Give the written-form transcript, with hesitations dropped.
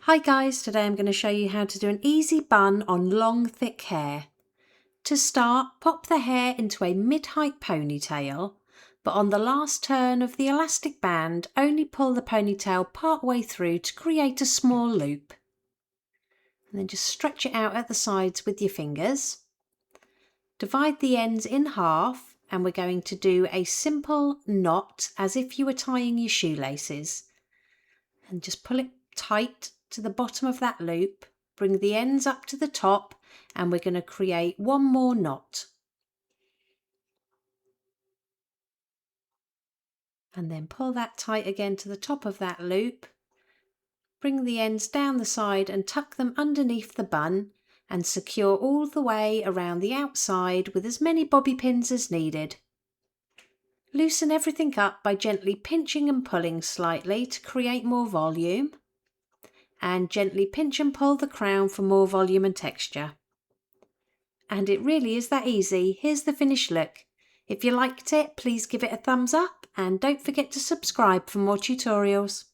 Hi guys, today I'm going to show you how to do an easy bun on long thick hair. To start, pop the hair into a mid-height ponytail, but on the last turn of the elastic band only pull the ponytail part way through to create a small loop. And then just stretch it out at the sides with your fingers. Divide the ends in half and we're going to do a simple knot as if you were tying your shoelaces. And just pull it tight to the bottom of that loop, bring the ends up to the top, and we're going to create one more knot. And then pull that tight again to the top of that loop. Bring the ends down the side and tuck them underneath the bun and secure all the way around the outside with as many bobby pins as needed. Loosen everything up by gently pinching and pulling slightly to create more volume. And gently pinch and pull the crown for more volume and texture. And it really is that easy. Here's the finished look. If you liked it, please give it a thumbs up and don't forget to subscribe for more tutorials.